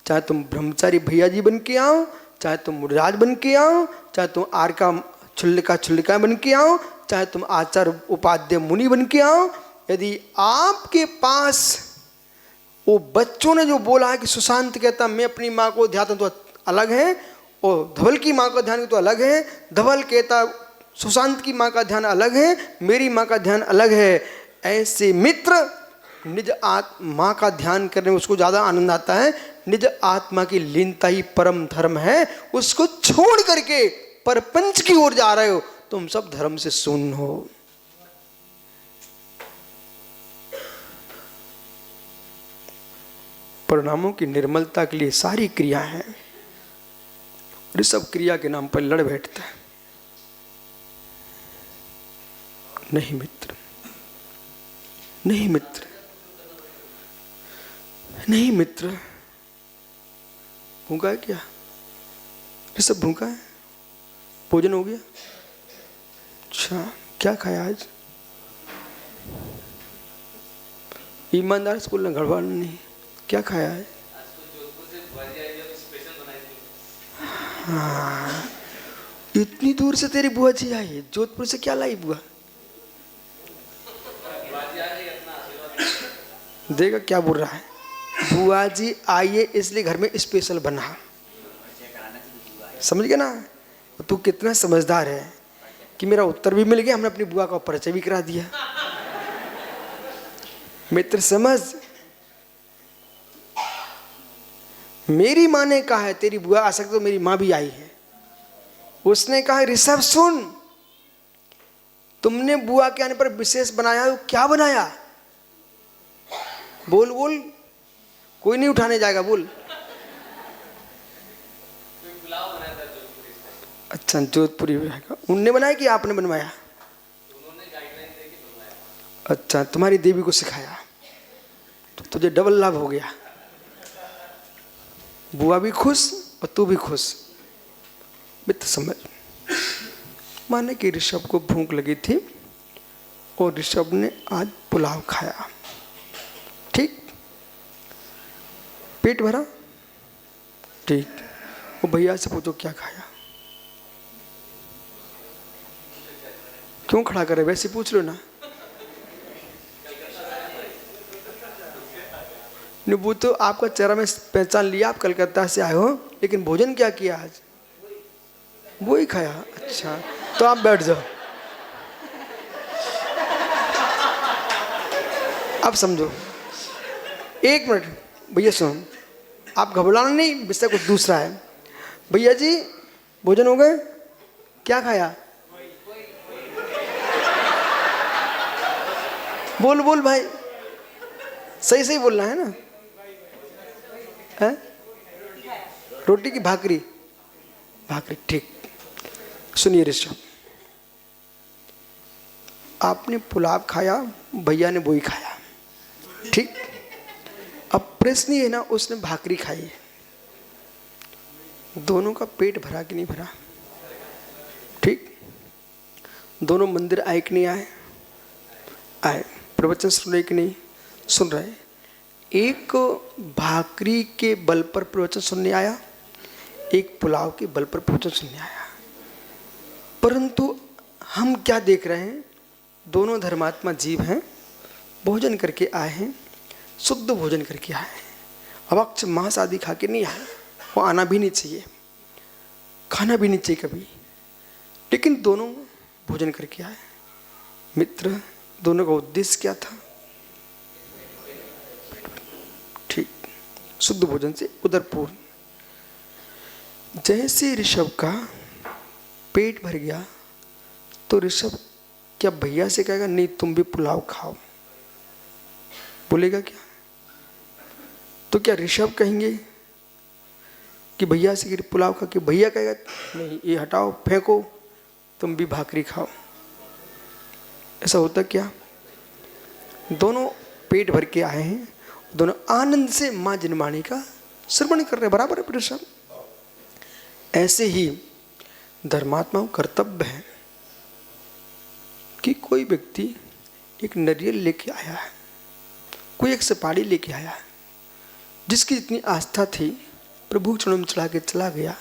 चाहे तुम ब्रह्मचारी भैया जी बन के आओ, चाहे तुम मुराज बन के आओ, चाहे तुम आर का छुल्लिका बन के आओ, चाहे तुम आचार्य उपाध्याय मुनि बन के आओ, यदि आपके पास वो बच्चों ने जो बोला है कि सुशांत कहता मैं अपनी माँ को ध्यान तो अलग है, और धवल की माँ का ध्यान तो अलग है, धवल कहता सुशांत की माँ का ध्यान अलग है, मेरी माँ का ध्यान अलग है, ऐसे मित्र निज आत्मा का ध्यान करने में उसको ज़्यादा आनंद आता है। निज आत्मा की लीनता ही परम धर्म है। उसको छोड़ करके परपंच की ओर जा रहे हो, तुम सब धर्म से शून्य हो। परिणामों की निर्मलता के लिए सारी क्रिया है, ऋषभ क्रिया के नाम पर लड़ बैठता है। नहीं मित्र, नहीं मित्र, नहीं मित्र। भूखा है क्या? ऋषभ भूखा है? भोजन हो गया? अच्छा, क्या खाया आज? ईमानदार से बोलना, गड़बड़ नहीं। क्या खाया है? हाँ, इतनी दूर से तेरी बुआ जी आई है, जोधपुर से क्या लाई बुआ? देखा क्या बोल रहा है, बुआ जी आइए इसलिए घर में स्पेशल बना। समझ गया ना? तू कितना समझदार है कि मेरा उत्तर भी मिल गया, हमने अपनी बुआ का परिचय भी करा दिया। मित्र समझ, मेरी माँ ने कहा है तेरी बुआ आ सकती, तो मेरी माँ भी आई है। उसने कहा ऋषभ सुन, तुमने बुआ के आने पर विशेष बनाया, तो क्या बनाया? बोल बोल, कोई नहीं उठाने जाएगा, बोल। अच्छा, जोधपुरी बनाएगा। उनने बनाया कि आपने बनवाया? अच्छा, तुम्हारी देवी को सिखाया, तो तुझे डबल लाभ हो गया। बुआ भी खुश और तू भी खुश। मित्र समझ, माने कि ऋषभ को भूख लगी थी और ऋषभ ने आज पुलाव खाया, ठीक, पेट भरा, ठीक। वो भैया से पूछो क्या खाया? क्यों खड़ा करे, वैसे पूछ लो ना। नहीं, वो तो आपका चेहरा में पहचान लिया, आप कलकत्ता से आए हो, लेकिन भोजन क्या किया आज? वो ही खाया। अच्छा, तो आप बैठ जाओ। अब समझो, एक मिनट भैया सुनो, आप घबराना नहीं, विषय कुछ दूसरा है। भैया जी भोजन हो गए? क्या खाया? बोल बोल भाई, सही सही बोलना है ना? है? रोटी की भाकरी? भाकरी, ठीक। सुनिए ऋषभ, आपने पुलाव खाया, भैया ने वही खाया, ठीक। अब प्रश्न ये है ना, उसने भाकरी खाई है, दोनों का पेट भरा कि नहीं भरा? ठीक। दोनों मंदिर आए कि नहीं आए? आए। प्रवचन सुन रहे कि नहीं? सुन रहे। एक भाकरी के बल पर प्रवचन सुनने आया, एक पुलाव के बल पर प्रवचन सुनने आया। परंतु हम क्या देख रहे हैं? दोनों धर्मात्मा जीव हैं, भोजन करके आए हैं, शुद्ध भोजन करके आए हैं। अवक्ष मांस आदि खा के नहीं आए, वो आना भी नहीं चाहिए, खाना भी नहीं चाहिए कभी, लेकिन दोनों भोजन करके आए। मित्र, दोनों का उद्देश्य क्या था? ठीक, शुद्ध भोजन से उदरपूर्ण। जैसे ऋषभ का पेट भर गया तो ऋषभ क्या भैया से कहेगा नहीं तुम भी पुलाव खाओ? बोलेगा क्या? तो क्या ऋषभ कहेंगे कि भैया से पुलाव खा के भैया कहेगा नहीं ये हटाओ फेंको तुम भी भाकरी खाओ? ऐसा होता क्या? दोनों पेट भर के आए हैं, दोनों आनंद से मां जनमानी का श्रवण कर रहे हैं, बराबर है ऋषभ। ऐसे ही धर्मात्माओं कर्तव्य है कि कोई व्यक्ति एक नारियल लेके आया है, कोई एक सुपारी लेके आया है, जिसकी इतनी आस्था थी, प्रभु चरणों में चढ़ा के चला गया।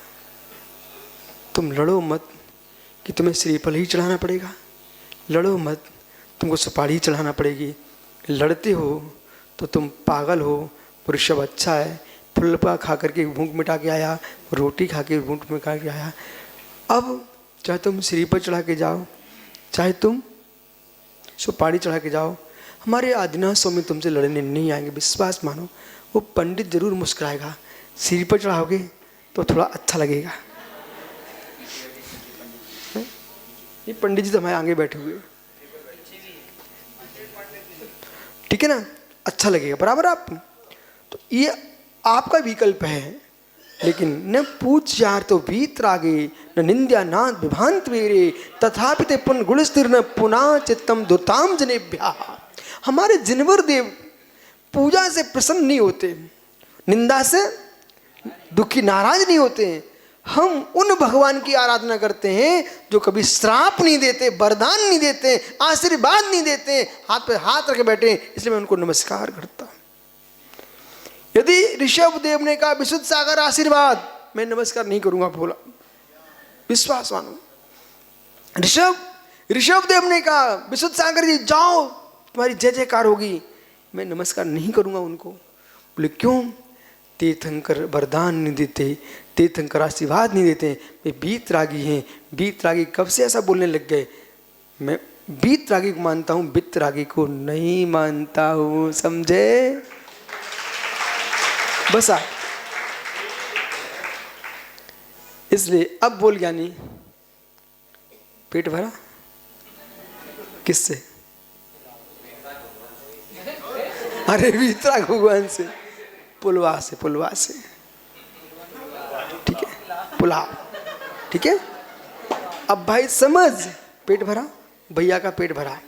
तुम लड़ो मत कि तुम्हें श्रीफल ही चढ़ाना पड़ेगा, लड़ो मत तुमको सुपारी चढ़ाना पड़ेगी। लड़ते हो तो तुम पागल हो। ऋषभ अच्छा है, फुलपा खा करके भूख मिटा के आया, रोटी खा के भूख मिटा के आया। अब चाहे तुम श्रीफल चढ़ा के जाओ, चाहे तुम सुपारी चढ़ा के जाओ, हमारे आदिनाथ स्वामी तुमसे लड़ने नहीं आएंगे, विश्वास मानो। वो पंडित जरूर मुस्कुराएगा, श्रीफल चढ़ाओगे तो थोड़ा अच्छा लगेगा। ये पंडित जी तो हमारे आगे बैठे हुए, ठीक है ना, अच्छा लगेगा, बराबर आप। तो ये आपका विकल्प है, लेकिन न पूज्यार्थ वीतरागे न निंद्या नाद विभांत वीरे तथापि ते पुन गुणस्थिर न पुनः चित्तम दुर्ताम जनेभ्या। हमारे जिनवर देव पूजा से प्रसन्न नहीं होते, निंदा से दुखी नाराज नहीं होते। हम उन भगवान की आराधना करते हैं जो कभी श्राप नहीं देते, वरदान नहीं देते, आशीर्वाद नहीं देते, हाथ पे हाथ रखे बैठे, इसलिए मैं उनको नमस्कार करता। यदि ऋषभ देव ने कहा विशुद्ध सागर आशीर्वाद, मैं नमस्कार नहीं करूंगा, बोला, विश्वास मानो। ऋषभ देव ने कहा विशुद्ध सागर जी जाओ तुम्हारी जय जयकार होगी, मैं नमस्कार नहीं करूंगा उनको। बोले क्यों? तीर्थंकर वरदान नहीं देते, तीर्थंकर आशीर्वाद नहीं देते, वे बीतरागी हैं। बीतरागी कब से ऐसा बोलने लग गए? मैं बीतरागी को मानता हूं, वितरागी को नहीं मानता हूं, समझे? बसा। इसलिए अब बोल ज्ञानी पेट भरा किससे? अरे वितराग भगवान से, पुलवा से, पुलवा से, ठीक है, पुलाव, ठीक है। अब भाई समझ, पेट भरा, भैया का पेट भरा,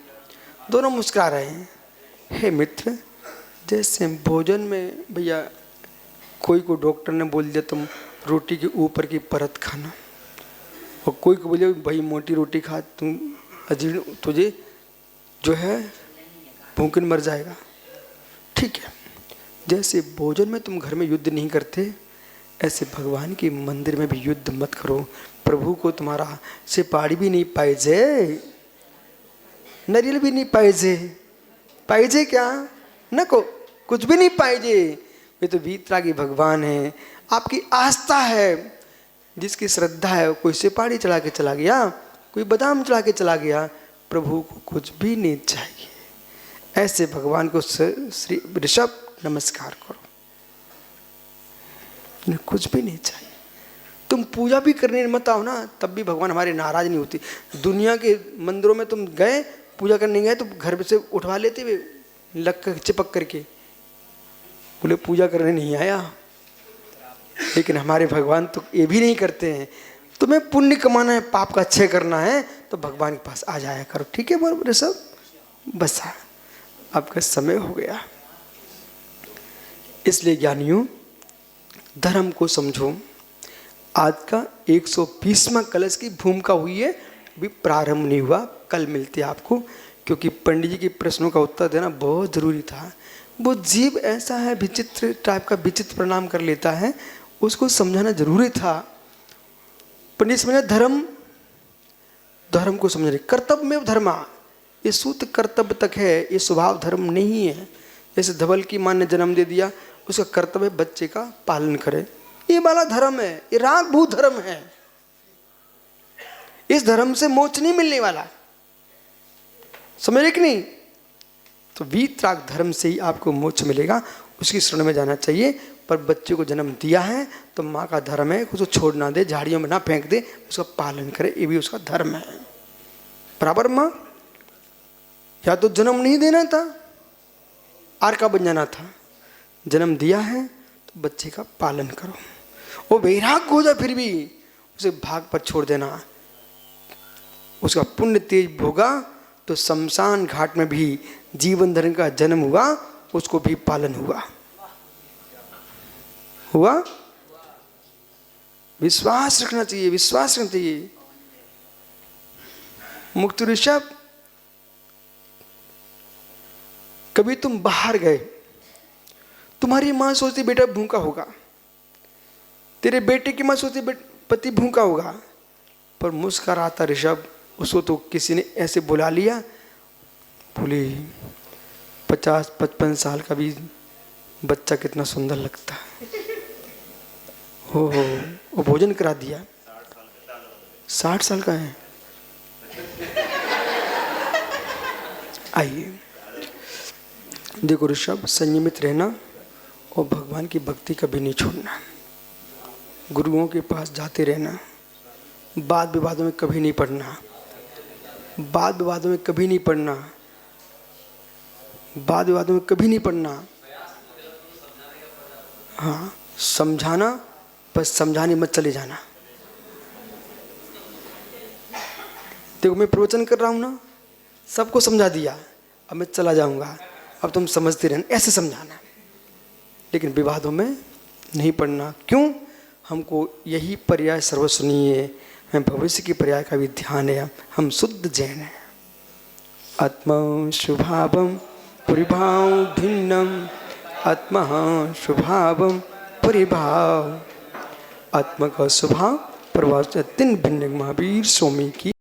दोनों मुस्कुरा रहे हैं। हे मित्र, जैसे भोजन में भैया कोई को डॉक्टर ने बोल दिया तुम रोटी के ऊपर की परत खाना, और कोई को बोले भाई मोटी रोटी खा, तुम अजीर्ण, तुझे जो है भूख मर जाएगा, ठीक है। जैसे भोजन में तुम घर में युद्ध नहीं करते, ऐसे भगवान के मंदिर में भी युद्ध मत करो। प्रभु को तुम्हारा सिपाड़ी भी नहीं पाइजे, नारियल भी नहीं पाइजे, पाइजे क्या न को कुछ भी नहीं पाइजे। वे तो वीतरागी भगवान है, आपकी आस्था है, जिसकी श्रद्धा है, कोई सिपाड़ी चढ़ा के चला गया, कोई बादाम चढ़ा के चला गया, प्रभु को कुछ भी नहीं चाहिए। ऐसे भगवान को श्री ऋषभ नमस्कार करो, उन्हें कुछ भी नहीं चाहिए। तुम पूजा भी करने मत आओ ना, तब भी भगवान हमारे नाराज नहीं होती। दुनिया के मंदिरों में तुम गए, पूजा करने गए, तो घर से उठवा लेते वे लग कर चिपक करके, बोले पूजा करने नहीं आया। लेकिन हमारे भगवान तो ये भी नहीं करते हैं। तुम्हें पुण्य कमाना है, पाप का अच्छे करना है, तो भगवान के पास आ जाया करो, ठीक है। बोलो सब बस, आपका समय हो गया। इसलिए ज्ञानियों, धर्म को समझो। आज का 120वां कलश की भूमिका हुई है, भी प्रारंभ नहीं हुआ, कल मिलते आपको, क्योंकि पंडित जी के प्रश्नों का उत्तर देना बहुत जरूरी था। वो जीव ऐसा है, विचित्र टाइप का विचित्र परिणाम कर लेता है, उसको समझाना जरूरी था। पर नहीं समझा, धर्म को समझने, कर्तव्य में धर्मा, ये सूत्र कर्तव्य तक है, ये स्वभाव धर्म नहीं है। जैसे धवल की माँ ने जन्म दे दिया, उसका कर्तव्य बच्चे का पालन करे, ये वाला धर्म है, ये राग भूत धर्म है। इस धर्म से मोक्ष नहीं मिलने वाला, समझ रहे कि नहीं? तो वीतराग धर्म से ही आपको मोक्ष मिलेगा, उसकी शरण में जाना चाहिए। पर बच्चे को जन्म दिया है तो माँ का धर्म है, उसको छोड़ ना दे, झाड़ियों में ना फेंक दे, उसका पालन करे, ये भी उसका धर्म है। बराबर माँ, या तो जन्म नहीं देना था, आर का बन जाना था, जन्म दिया है तो बच्चे का पालन करो। वो वैराग्य हो जाए फिर भी उसे भाग पर छोड़ देना, उसका पुण्य तेज होगा तो शमशान घाट में भी जीवन धर्म का जन्म हुआ, उसको भी पालन हुआ। विश्वास रखना चाहिए, विश्वास रखना चाहिए। मुक्त ऋषभ, कभी तुम बाहर गए, तुम्हारी मां सोचती बेटा भूखा होगा, तेरे बेटे की मां सोचती पति भूखा होगा, पर मुस्कुराता ऋषभ, उसको तो किसी ने ऐसे बुला लिया, बोले 50-55 साल का भी बच्चा कितना सुंदर लगता है, हो वो भोजन करा दिया। 60 साल का है। आइए देखो ऋषभ, संयमित रहना और भगवान की भक्ति कभी नहीं छोड़ना, गुरुओं के पास जाते रहना, वाद विवादों में कभी नहीं पड़ना, वाद विवादों में कभी नहीं पड़ना, वाद विवादों में कभी नहीं पड़ना। हाँ, समझाना, बस समझाने मत चले जाना। देखो मैं प्रवचन कर रहा हूँ ना, सबको समझा दिया, अब मैं चला जाऊंगा, अब तुम समझते रहना, ऐसे समझाना, लेकिन विवादों में नहीं पड़ना। क्यों? हमको यही पर्याय सर्वस्वनीय है, हमें भविष्य की पर्याय का भी ध्यान है, हम शुद्ध जैन हैं। आत्मा शुभावम परिभाव भिन्नम, आत्मा शुभावम परिभाव, आत्मा का स्वभाव प्रभाव से 3 भिन्न महावीर स्वामी की